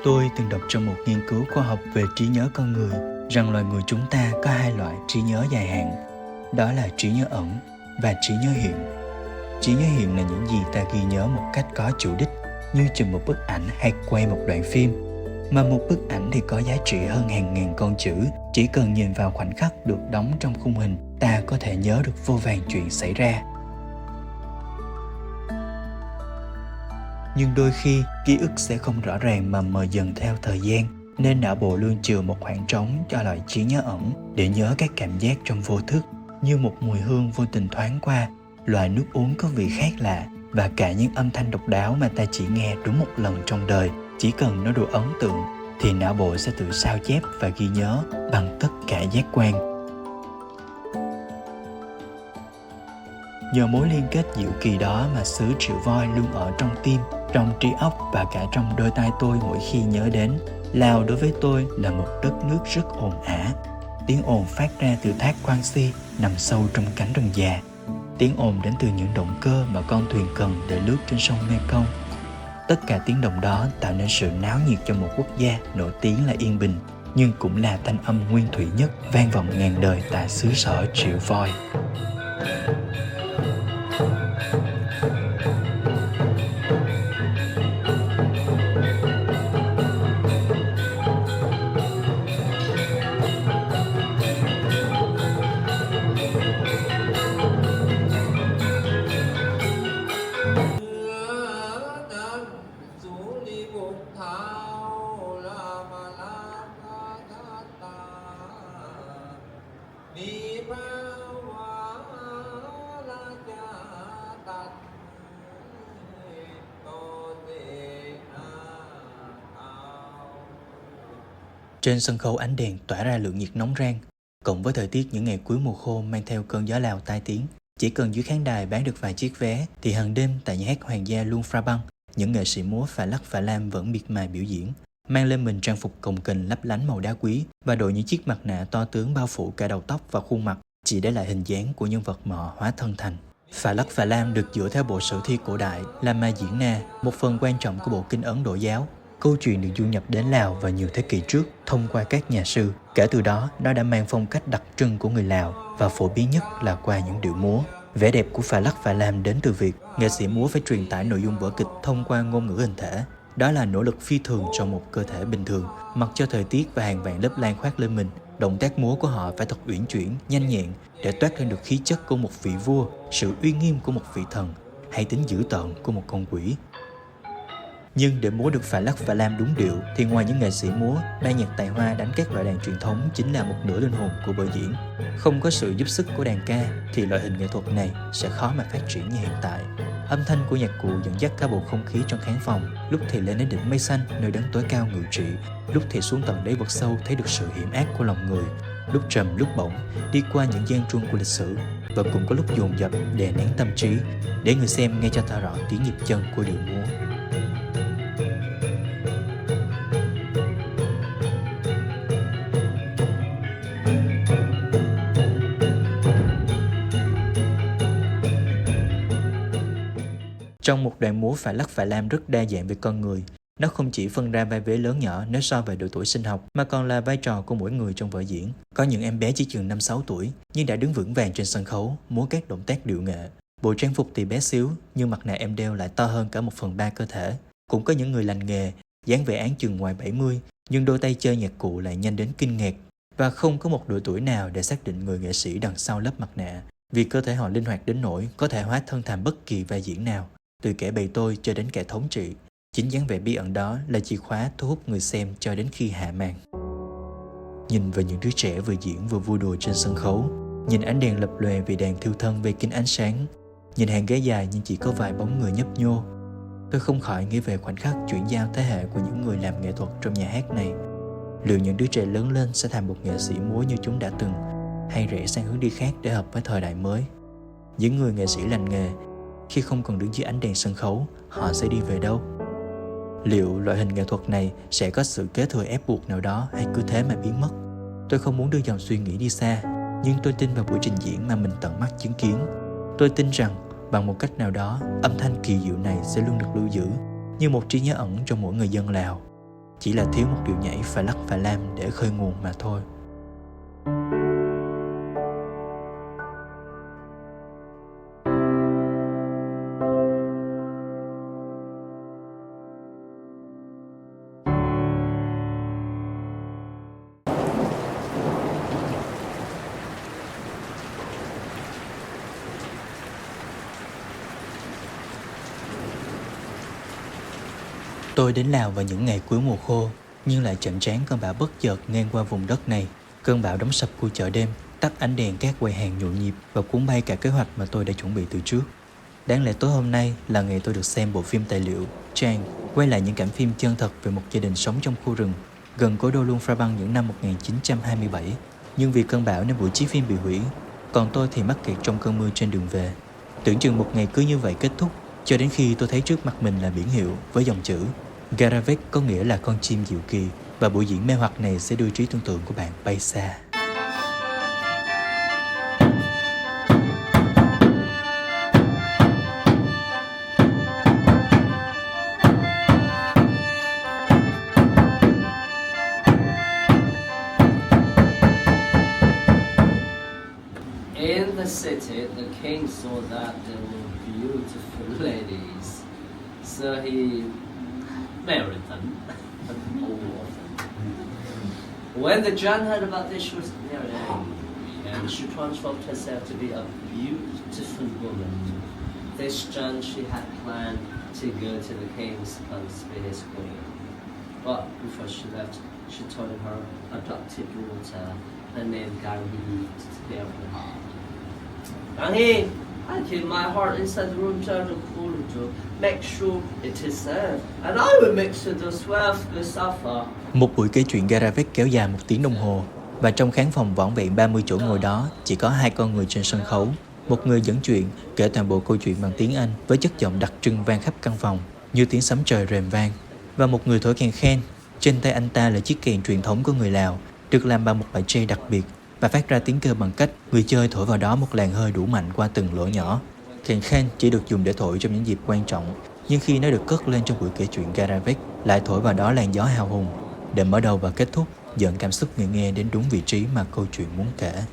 Tôi từng đọc trong một nghiên cứu khoa học về trí nhớ con người rằng loài người chúng ta có hai loại trí nhớ dài hạn, đó là trí nhớ ẩn và trí nhớ hiện. Trí nhớ hiện là những gì ta ghi nhớ một cách có chủ đích, như chụp một bức ảnh hay quay một đoạn phim. Mà một bức ảnh thì có giá trị hơn hàng ngàn con chữ, chỉ cần nhìn vào khoảnh khắc được đóng trong khung hình, ta có thể nhớ được vô vàn chuyện xảy ra. Nhưng đôi khi, ký ức sẽ không rõ ràng mà mờ dần theo thời gian, nên não bộ luôn chừa một khoảng trống cho loại trí nhớ ẩn để nhớ các cảm giác trong vô thức, như một mùi hương vô tình thoáng qua, loại nước uống có vị khác lạ, và cả những âm thanh độc đáo mà ta chỉ nghe đúng một lần trong đời. Chỉ cần nó đủ ấn tượng thì não bộ sẽ tự sao chép và ghi nhớ bằng tất cả giác quan. Nhờ mối liên kết diệu kỳ đó mà xứ Triệu Voi luôn ở trong tim, trong trí óc và cả trong đôi tai tôi mỗi khi nhớ đến. Lào đối với tôi là một đất nước rất ồn ả. Tiếng ồn phát ra từ thác Quang Si nằm sâu trong cánh rừng già. Tiếng ồn đến từ những động cơ mà con thuyền cần để lướt trên sông Mekong. Tất cả tiếng động đó tạo nên sự náo nhiệt cho một quốc gia nổi tiếng là yên bình, nhưng cũng là thanh âm nguyên thủy nhất vang vọng ngàn đời tại xứ sở Triệu Voi. Trên sân khấu ánh đèn tỏa ra lượng nhiệt nóng rang, cộng với thời tiết những ngày cuối mùa khô mang theo cơn gió Lào tai tiếng. Chỉ cần dưới khán đài bán được vài chiếc vé thì hàng đêm tại nhà hát Hoàng gia Luang Prabang, những nghệ sĩ múa phà lắc phà lam vẫn miệt mài biểu diễn, mang lên mình trang phục cồng kềnh lấp lánh màu đá quý và đội những chiếc mặt nạ to tướng bao phủ cả đầu tóc và khuôn mặt, chỉ để lại hình dáng của nhân vật mà họ hóa thân thành. Phà lắc phà lam được dựa theo bộ sử thi cổ đại là Ma Diễn Na, một phần quan trọng của bộ kinh Ấn Độ giáo. Câu chuyện được du nhập đến Lào vào nhiều thế kỷ trước thông qua các nhà sư. Kể từ đó, nó đã mang phong cách đặc trưng của người Lào và phổ biến nhất là qua những điệu múa. Vẻ đẹp của phà lắc phà lam đến từ việc nghệ sĩ múa phải truyền tải nội dung vở kịch thông qua ngôn ngữ hình thể. Đó là nỗ lực phi thường trong một cơ thể bình thường, mặc cho thời tiết và hàng vạn lớp lan khoác lên mình. Động tác múa của họ phải thật uyển chuyển, nhanh nhẹn để toát lên được khí chất của một vị vua, sự uy nghiêm của một vị thần, hay tính dữ tợn của một con quỷ. Nhưng để múa được phà lắc phà lam đúng điệu thì ngoài những nghệ sĩ múa, ban nhạc tài hoa đánh các loại đàn truyền thống chính là một nửa linh hồn của vở diễn. Không có sự giúp sức của đàn ca thì loại hình nghệ thuật này sẽ khó mà phát triển như hiện tại. Âm thanh của nhạc cụ dẫn dắt cả bầu không khí trong khán phòng, lúc thì lên đến đỉnh mây xanh nơi đấng tối cao ngự trị, lúc thì xuống tận đáy vực sâu thấy được sự hiểm ác của lòng người, lúc trầm lúc bổng đi qua những gian truân của lịch sử, và cũng có lúc dồn dập đè nén tâm trí để người xem nghe cho ta rõ tiếng nhịp chân của điệu múa. Trong một đoạn múa phà lắc phà lam rất đa dạng về con người, nó không chỉ phân ra vai vế lớn nhỏ nếu so về độ tuổi sinh học, mà còn là vai trò của mỗi người trong vở diễn. Có những em bé chỉ chừng 5-6 tuổi, nhưng đã đứng vững vàng trên sân khấu, múa các động tác điệu nghệ. Bộ trang phục thì bé xíu, nhưng mặt nạ em đeo lại to hơn cả 1/3 cơ thể. Cũng có những người lành nghề, dáng vẻ áng chừng ngoài 70, nhưng đôi tay chơi nhạc cụ lại nhanh đến kinh ngạc. Và không có một độ tuổi nào để xác định người nghệ sĩ đằng sau lớp mặt nạ, vì cơ thể họ linh hoạt đến nỗi có thể hóa thân thành bất kỳ vai diễn nào, từ kẻ bày tôi cho đến kẻ thống trị. Chính dáng vẻ bí ẩn đó là chìa khóa thu hút người xem cho đến khi hạ màn. Nhìn vào những đứa trẻ vừa diễn vừa vui đùa trên sân khấu, nhìn ánh đèn lập lòe vì đèn thiêu thân vây kín ánh sáng, nhìn hàng ghế dài nhưng chỉ có vài bóng người nhấp nhô, tôi không khỏi nghĩ về khoảnh khắc chuyển giao thế hệ của những người làm nghệ thuật trong nhà hát này. Liệu những đứa trẻ lớn lên sẽ thành một nghệ sĩ múa như chúng đã từng, hay rẽ sang hướng đi khác để hợp với thời đại mới? Những người nghệ sĩ lành nghề, khi không còn đứng dưới ánh đèn sân khấu, họ sẽ đi về đâu? Liệu loại hình nghệ thuật này sẽ có sự kế thừa ép buộc nào đó hay cứ thế mà biến mất? Tôi không muốn đưa dòng suy nghĩ đi xa, nhưng tôi tin vào buổi trình diễn mà mình tận mắt chứng kiến. Tôi tin rằng bằng một cách nào đó, âm thanh kỳ diệu này sẽ luôn được lưu giữ như một trí nhớ ẩn trong mỗi người dân Lào. chỉ là thiếu một điệu nhảy phải lắc phải lam để khơi nguồn mà thôi. Tôi đến Lào vào những ngày cuối mùa khô, nhưng lại chạm trán cơn bão bất chợt ngang qua vùng đất này. Cơn bão đóng sập khu chợ đêm, tắt ánh đèn các quầy hàng nhộn nhịp và cuốn bay cả kế hoạch mà tôi đã chuẩn bị từ trước. Đáng lẽ tối hôm nay là ngày tôi được xem bộ phim tài liệu Trang, quay lại những cảnh phim chân thật về một gia đình sống trong khu rừng gần cố đô Luang Prabang những năm 1927. Nhưng vì cơn bão nên buổi chiếu phim bị hủy, còn tôi thì mắc kẹt trong cơn mưa trên đường về. Tưởng chừng một ngày cứ như vậy kết thúc, cho đến khi tôi thấy trước mặt mình là biển hiệu với dòng chữ Garavek, có nghĩa là con chim diệu kỳ, và buổi diễn mê hoặc này sẽ đưa trí tưởng tượng của bạn bay xa. In the city, the king saw that there were beautiful ladies, so he married them, all of them. When the Jan heard about this, she was very angry, and she transformed herself to be a beautiful woman. This Jan, she had planned to go to the king's palace to be his queen, but before she left, she told her adopted daughter, her name Garhi, to spare her heart. Garhi, I keep my heart inside the room to cool to make sure it is safe, and I will make sure the swells will suffer. Một buổi kể chuyện Garavek kéo dài 1 tiếng đồng hồ, và trong khán phòng vỏn vẹn 30 chỗ ngồi đó chỉ có 2 con người trên sân khấu. Một người dẫn chuyện, kể toàn bộ câu chuyện bằng tiếng Anh với chất giọng đặc trưng vang khắp căn phòng như tiếng sấm trời rền vang, và một người thổi kèn khen. Trên tay anh ta là chiếc kèn truyền thống của người Lào, được làm bằng một loại tre đặc biệt và phát ra tiếng kêu bằng cách người chơi thổi vào đó một làn hơi đủ mạnh qua từng lỗ nhỏ. Kèn khen chỉ được dùng để thổi trong những dịp quan trọng, nhưng khi nó được cất lên trong buổi kể chuyện Garavek, lại thổi vào đó làn gió hào hùng để mở đầu và kết thúc, dẫn cảm xúc người nghe đến đúng vị trí mà câu chuyện muốn kể.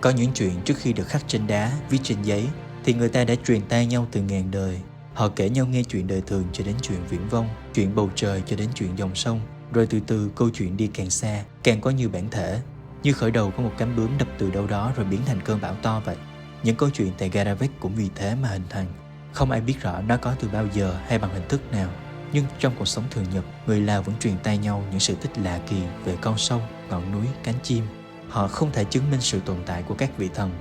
Có những chuyện trước khi được khắc trên đá, viết trên giấy, thì người ta đã truyền tai nhau từ ngàn đời. Họ kể nhau nghe chuyện đời thường cho đến chuyện viễn vông, chuyện bầu trời cho đến chuyện dòng sông, rồi từ từ câu chuyện đi càng xa, càng có nhiều bản thể. Như khởi đầu có một cánh bướm đập từ đâu đó rồi biến thành cơn bão to vậy. Những câu chuyện tại Garavek cũng vì thế mà hình thành. Không ai biết rõ nó có từ bao giờ hay bằng hình thức nào, nhưng trong cuộc sống thường nhật, người Lào vẫn truyền tai nhau những sự tích lạ kỳ về con sông, ngọn núi, cánh chim. Họ không thể chứng minh sự tồn tại của các vị thần,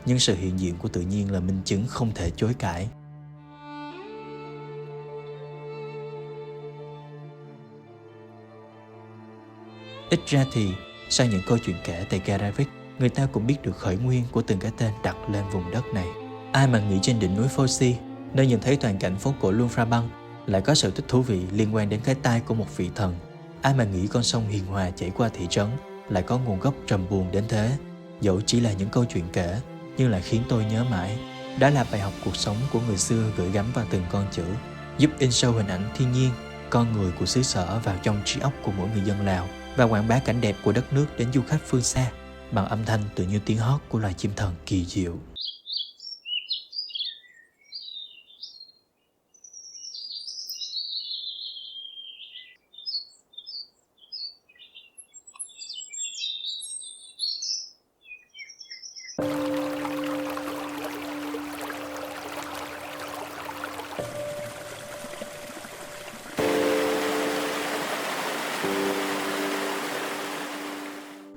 nhưng sự hiện diện của tự nhiên là minh chứng không thể chối cãi. Ít ra thì, sau những câu chuyện kể tại Garavek, người ta cũng biết được khởi nguyên của từng cái tên đặt lên vùng đất này. Ai mà nghĩ trên đỉnh núi Phosi, nơi nhìn thấy toàn cảnh phố cổ Luang Prabang, lại có sự tích thú vị liên quan đến cái tai của một vị thần. Ai mà nghĩ con sông hiền hòa chảy qua thị trấn lại có nguồn gốc trầm buồn đến thế. Dẫu chỉ là những câu chuyện kể, nhưng lại khiến tôi nhớ mãi. Đó là bài học cuộc sống của người xưa gửi gắm vào từng con chữ, giúp in sâu hình ảnh thiên nhiên, con người của xứ sở vào trong trí óc của mỗi người dân Lào, và quảng bá cảnh đẹp của đất nước đến du khách phương xa bằng âm thanh tự như tiếng hót của loài chim thần kỳ diệu.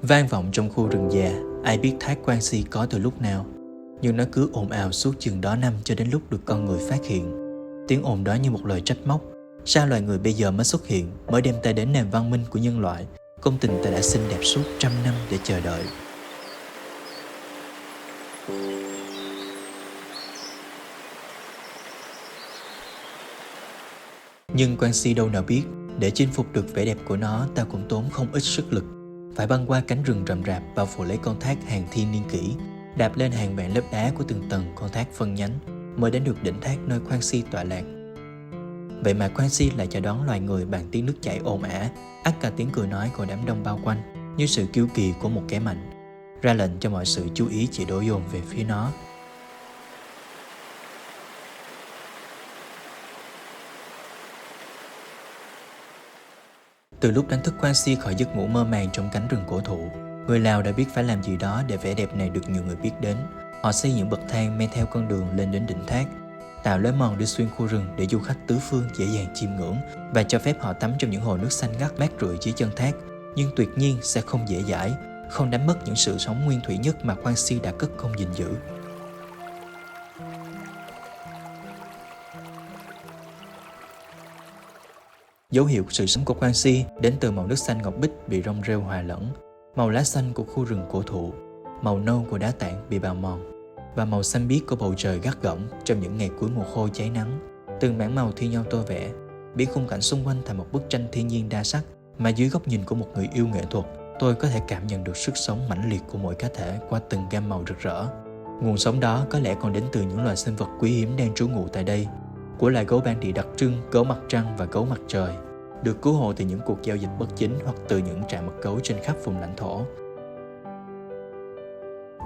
Vang vọng trong khu rừng già, ai biết thác Quan Si có từ lúc nào, nhưng nó cứ ồn ào suốt chừng đó năm cho đến lúc được con người phát hiện. Tiếng ồn đó như một lời trách móc. Sao loài người bây giờ mới xuất hiện, mới đem tay đến nền văn minh của nhân loại, công tình ta đã xinh đẹp suốt trăm năm để chờ đợi. Nhưng Quan Si đâu nào biết, để chinh phục được vẻ đẹp của nó, ta cũng tốn không ít sức lực. Phải băng qua cánh rừng rậm rạp bao phủ lấy con thác hàng thiên niên kỷ, đạp lên hàng vạn lớp đá của từng tầng con thác phân nhánh, mới đến được đỉnh thác nơi Quan Si tọa lạc. Vậy mà Quan Si lại chào đón loài người bằng tiếng nước chảy ồn ả, ắt cả tiếng cười nói của đám đông bao quanh, như sự kiêu kỳ của một kẻ mạnh, ra lệnh cho mọi sự chú ý chỉ đổ dồn về phía nó. Từ lúc đánh thức Quan Si khỏi giấc ngủ mơ màng trong cánh rừng cổ thụ, người Lào đã biết phải làm gì đó để vẻ đẹp này được nhiều người biết đến. Họ xây những bậc thang men theo con đường lên đến đỉnh thác, tạo lối mòn đi xuyên khu rừng để du khách tứ phương dễ dàng chiêm ngưỡng, và cho phép họ tắm trong những hồ nước xanh ngắt mát rượi dưới chân thác. Nhưng tuyệt nhiên sẽ không dễ dãi, không đánh mất những sự sống nguyên thủy nhất mà Quan Si đã cất công gìn giữ. Dấu hiệu của sự sống của Quan Si đến từ màu nước xanh ngọc bích bị rong rêu hòa lẫn, màu lá xanh của khu rừng cổ thụ, màu nâu của đá tảng bị bào mòn, và màu xanh biếc của bầu trời gắt gỏng trong những ngày cuối mùa khô cháy nắng. Từng mảng màu thi nhau tô vẽ, biến khung cảnh xung quanh thành một bức tranh thiên nhiên đa sắc, mà dưới góc nhìn của một người yêu nghệ thuật, tôi có thể cảm nhận được sức sống mãnh liệt của mỗi cá thể qua từng gam màu rực rỡ. Nguồn sống đó có lẽ còn đến từ những loài sinh vật quý hiếm đang trú ngụ tại đây, của loài gấu bản địa đặc trưng, gấu mặt trăng và gấu mặt trời, được cứu hộ từ những cuộc giao dịch bất chính hoặc từ những trại mật gấu trên khắp vùng lãnh thổ.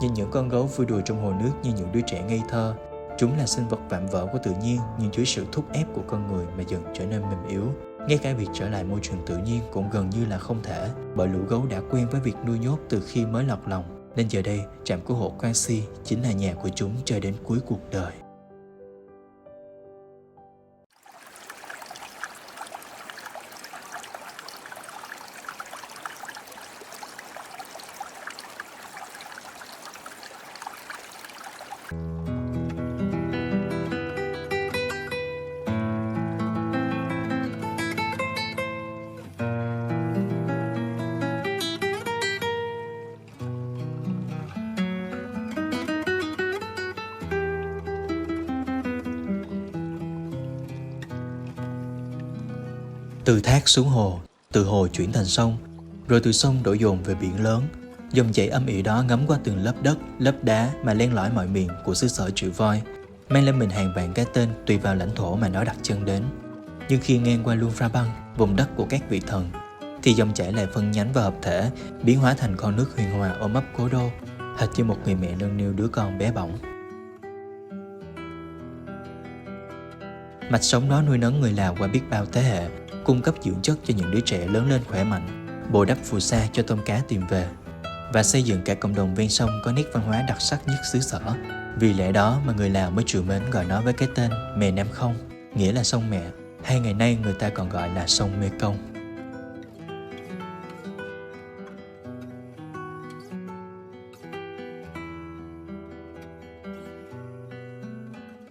Nhìn những con gấu vui đùa trong hồ nước như những đứa trẻ ngây thơ, chúng là sinh vật vạm vỡ của tự nhiên nhưng dưới sự thúc ép của con người mà dần trở nên mềm yếu. Ngay cả việc trở lại môi trường tự nhiên cũng gần như là không thể, bởi lũ gấu đã quen với việc nuôi nhốt từ khi mới lọt lòng, nên giờ đây trạm cứu hộ Quan Si chính là nhà của chúng cho đến cuối cuộc đời. Từ thác xuống hồ, từ hồ chuyển thành sông, rồi từ sông đổ dồn về biển lớn. Dòng chảy âm ỉ đó ngấm qua từng lớp đất, lớp đá mà len lỏi mọi miền của xứ sở triệu voi, mang lên mình hàng vạn cái tên tùy vào lãnh thổ mà nó đặt chân đến. Nhưng khi ngang qua Luang Prabang, vùng đất của các vị thần, thì dòng chảy lại phân nhánh và hợp thể, biến hóa thành con nước huyền hòa ôm ấp cố đô, hệt như một người mẹ nâng niu đứa con bé bỏng. Mạch sống đó nuôi nấng người Lào qua biết bao thế hệ, cung cấp dưỡng chất cho những đứa trẻ lớn lên khỏe mạnh, bồi đắp phù sa cho tôm cá tìm về, và xây dựng cả cộng đồng ven sông có nét văn hóa đặc sắc nhất xứ sở. Vì lẽ đó mà người Lào mới trìu mến gọi nó với cái tên Mè Nam Không, nghĩa là sông mẹ, hay ngày nay người ta còn gọi là sông Mekong.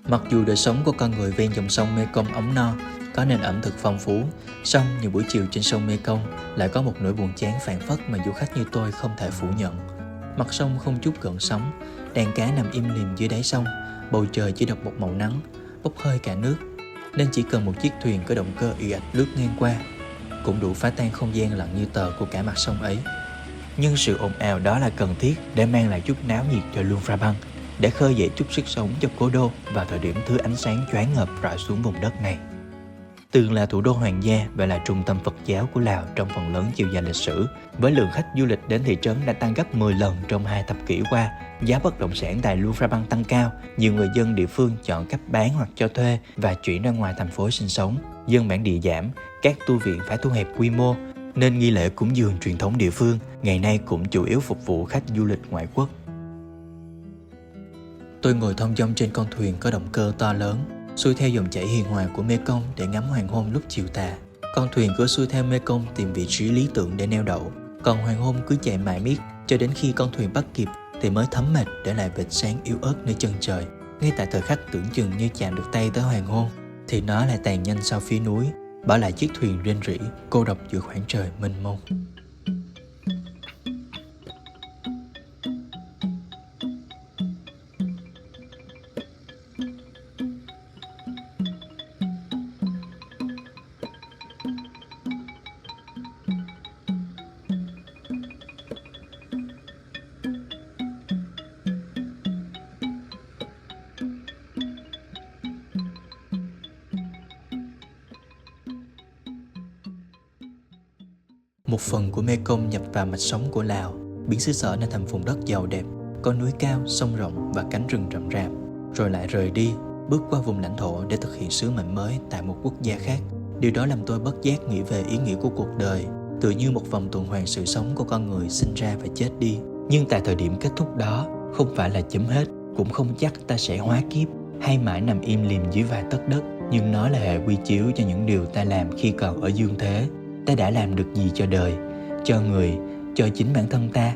Mặc dù đời sống của con người ven dòng sông Mekong ấm no, có nền ẩm thực phong phú, song nhiều buổi chiều trên sông Mekong lại có một nỗi buồn chán phảng phất mà du khách như tôi không thể phủ nhận. Mặt sông không chút gợn sóng, đàn cá nằm im lìm dưới đáy sông, bầu trời chỉ đọc một màu nắng, bốc hơi cả nước, nên chỉ cần một chiếc thuyền có động cơ ì ạch lướt ngang qua cũng đủ phá tan không gian lặng như tờ của cả mặt sông ấy. Nhưng sự ồn ào đó là cần thiết để mang lại chút náo nhiệt cho Luang Prabang, để khơi dậy chút sức sống cho cố đô vào thời điểm thứ ánh sáng choáng ngợp rọi xuống vùng đất này. Từng là thủ đô hoàng gia và là trung tâm Phật giáo của Lào trong phần lớn chiều dài lịch sử, với lượng khách du lịch đến thị trấn đã tăng gấp 10 lần trong 2 thập kỷ qua, giá bất động sản tại Luang Prabang tăng cao, nhiều người dân địa phương chọn cách bán hoặc cho thuê và chuyển ra ngoài thành phố sinh sống. Dân bản địa giảm, các tu viện phải thu hẹp quy mô, nên nghi lễ cúng dường truyền thống địa phương ngày nay cũng chủ yếu phục vụ khách du lịch ngoại quốc. Tôi ngồi thong dong trên con thuyền có động cơ to lớn, xuôi theo dòng chảy hiền hòa của Mekong để ngắm hoàng hôn lúc chiều tà. Con thuyền cứ xuôi theo Mekong tìm vị trí lý tưởng để neo đậu, còn hoàng hôn cứ chạy mãi miết cho đến khi con thuyền bắt kịp thì mới thấm mệt để lại vệt sáng yếu ớt nơi chân trời. Ngay tại thời khắc tưởng chừng như chạm được tay tới hoàng hôn thì nó lại tàn nhanh sau phía núi, bỏ lại chiếc thuyền rên rỉ cô độc giữa khoảng trời mênh mông. Một phần của Mekong nhập vào mạch sống của Lào, biến xứ sở nên thành vùng đất giàu đẹp, có núi cao, sông rộng và cánh rừng rậm rạp, rồi lại rời đi, bước qua vùng lãnh thổ để thực hiện sứ mệnh mới tại một quốc gia khác. Điều đó làm tôi bất giác nghĩ về ý nghĩa của cuộc đời, tự như một vòng tuần hoàn sự sống của con người sinh ra và chết đi. Nhưng tại thời điểm kết thúc đó, không phải là chấm hết, cũng không chắc ta sẽ hóa kiếp hay mãi nằm im lìm dưới vài tấc đất, nhưng nó là hệ quy chiếu cho những điều ta làm khi còn ở dương thế. Ta đã làm được gì cho đời, cho người, cho chính bản thân ta?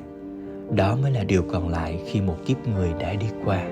Đó mới là điều còn lại khi một kiếp người đã đi qua.